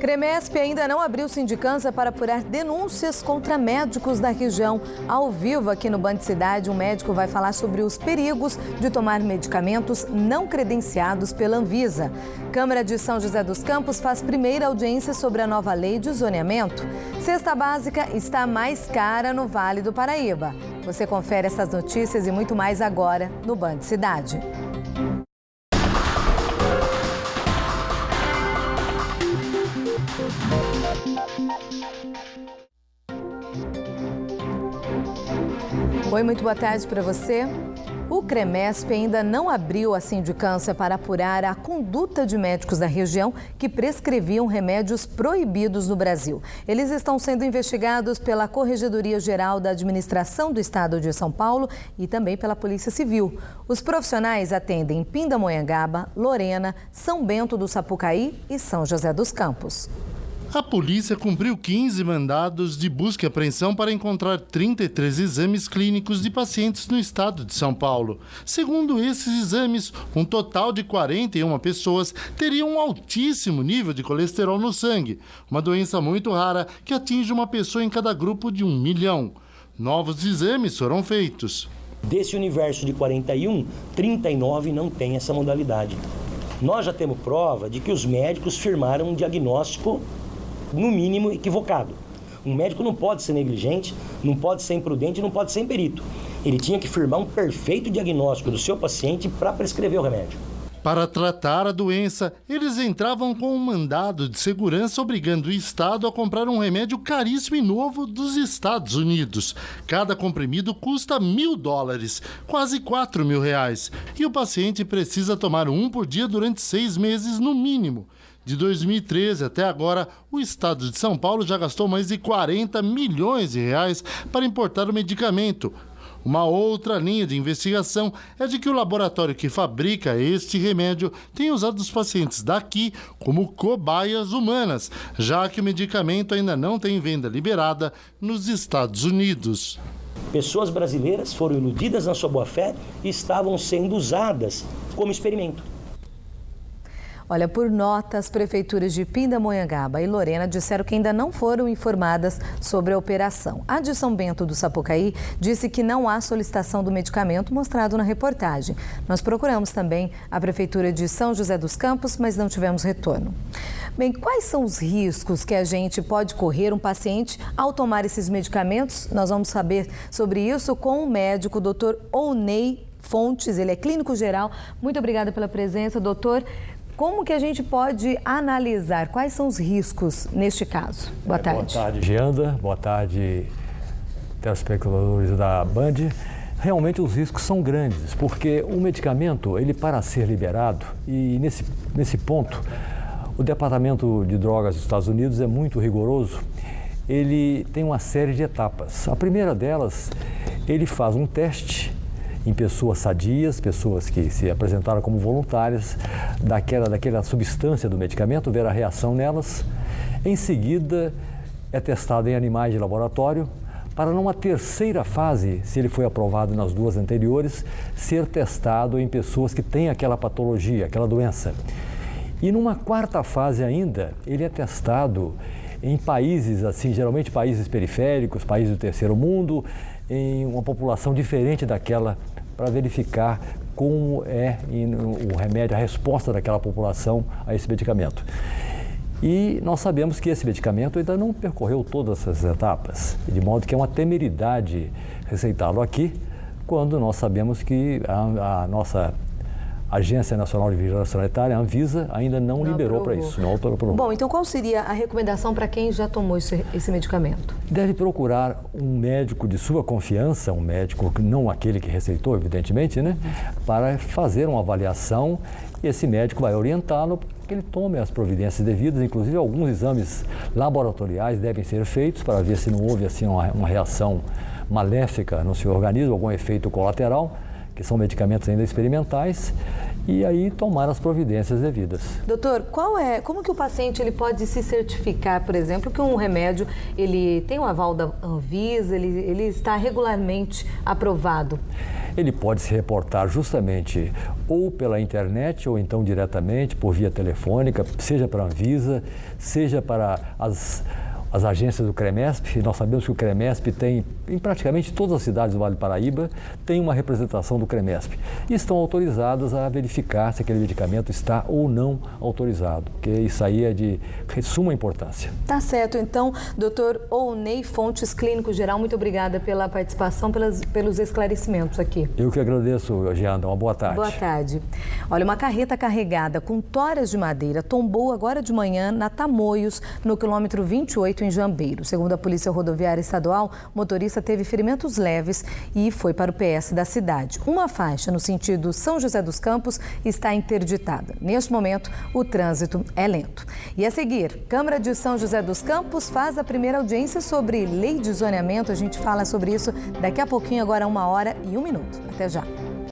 CREMESP ainda não abriu sindicância para apurar denúncias contra médicos da região. Ao vivo aqui no Band Cidade, um médico vai falar sobre os perigos de tomar medicamentos não credenciados pela Anvisa. Câmara de São José dos Campos faz primeira audiência sobre a nova lei de zoneamento. Cesta básica está mais cara no Vale do Paraíba. Você confere essas notícias e muito mais agora no Band Cidade. Oi, muito boa tarde para você. O CREMESP ainda não abriu a sindicância para apurar a conduta de médicos da região que prescreviam remédios proibidos no Brasil. Eles estão sendo investigados pela Corregedoria Geral da Administração do Estado de São Paulo e também pela Polícia Civil. Os profissionais atendem Pindamonhangaba, Lorena, São Bento do Sapucaí e São José dos Campos. A polícia cumpriu 15 mandados de busca e apreensão para encontrar 33 exames clínicos de pacientes no estado de São Paulo. Segundo esses exames, um total de 41 pessoas teriam um altíssimo nível de colesterol no sangue, uma doença muito rara que atinge uma pessoa em cada grupo de 1 milhão. Novos exames foram feitos. Desse universo de 41, 39 não tem essa modalidade. Nós já temos prova de que os médicos firmaram um diagnóstico no mínimo equivocado. Um médico não pode ser negligente, não pode ser imprudente, não pode ser imperito. Ele tinha que firmar um perfeito diagnóstico do seu paciente para prescrever o remédio. Para tratar a doença, eles entravam com um mandado de segurança obrigando o Estado a comprar um remédio caríssimo e novo dos Estados Unidos. Cada comprimido custa $1.000, quase R$4.000. E o paciente precisa tomar um por dia durante 6 meses no mínimo. De 2013 até agora, o estado de São Paulo já gastou mais de R$40 milhões para importar o medicamento. Uma outra linha de investigação é de que o laboratório que fabrica este remédio tem usado os pacientes daqui como cobaias humanas, já que o medicamento ainda não tem venda liberada nos Estados Unidos. Pessoas brasileiras foram iludidas na sua boa-fé e estavam sendo usadas como experimento. Olha, por nota, as prefeituras de Pindamonhangaba e Lorena disseram que ainda não foram informadas sobre a operação. A de São Bento do Sapucaí disse que não há solicitação do medicamento mostrado na reportagem. Nós procuramos também a prefeitura de São José dos Campos, mas não tivemos retorno. Bem, quais são os riscos que a gente pode correr, um paciente, ao tomar esses medicamentos? Nós vamos saber sobre isso com o médico, Dr. Ouney Fontes, ele é clínico geral. Muito obrigada pela presença, doutor. Como que a gente pode analisar? Quais são os riscos neste caso? Boa tarde. Boa tarde, Gianda. Boa tarde, telespectadores da Band. Realmente os riscos são grandes, porque o medicamento, ele para ser liberado, e nesse ponto, o Departamento de Drogas dos Estados Unidos é muito rigoroso, ele tem uma série de etapas. A primeira delas, ele faz um teste em pessoas sadias, pessoas que se apresentaram como voluntárias daquela substância do medicamento, ver a reação nelas. Em seguida, é testado em animais de laboratório, para numa terceira fase, se ele foi aprovado nas 2 anteriores, ser testado em pessoas que têm aquela patologia, aquela doença. E numa 4ª fase ainda, ele é testado em países, assim, geralmente países periféricos, países do terceiro mundo, em uma população diferente daquela, para verificar como é o remédio, a resposta daquela população a esse medicamento. E nós sabemos que esse medicamento ainda não percorreu todas essas etapas, de modo que é uma temeridade receitá-lo aqui, quando nós sabemos que a nossa Agência Nacional de Vigilância Sanitária, a Anvisa, ainda não liberou para isso. Não aprovou. Bom, então qual seria a recomendação para quem já tomou esse medicamento? Deve procurar um médico de sua confiança, um médico, não aquele que receitou, evidentemente, né? Para fazer uma avaliação e esse médico vai orientá-lo para que ele tome as providências devidas, inclusive alguns exames laboratoriais devem ser feitos para ver se não houve assim uma reação maléfica no seu organismo, algum efeito colateral, que são medicamentos ainda experimentais, e aí tomar as providências devidas. Doutor, como que o paciente ele pode se certificar, por exemplo, que um remédio ele tem o aval da Anvisa, ele está regularmente aprovado? Ele pode se reportar justamente ou pela internet ou então diretamente por via telefônica, seja para a Anvisa, seja para as agências do CREMESP. Nós sabemos que o CREMESP tem, em praticamente todas as cidades do Vale do Paraíba, tem uma representação do CREMESP e estão autorizadas a verificar se aquele medicamento está ou não autorizado, porque isso aí é de suma importância. Tá certo, então, doutor Ouney Fontes, clínico geral, muito obrigada pela participação, pelos esclarecimentos aqui. Eu que agradeço, Gianda, uma boa tarde. Boa tarde. Olha, uma carreta carregada com toras de madeira tombou agora de manhã na Tamoios, no quilômetro 28, em Jambeiro. Segundo a Polícia Rodoviária Estadual, o motorista teve ferimentos leves e foi para o PS da cidade. Uma faixa no sentido São José dos Campos está interditada. Neste momento, o trânsito é lento. E a seguir, Câmara de São José dos Campos faz a primeira audiência sobre lei de zoneamento. A gente fala sobre isso daqui a pouquinho, agora 1h01. Até já.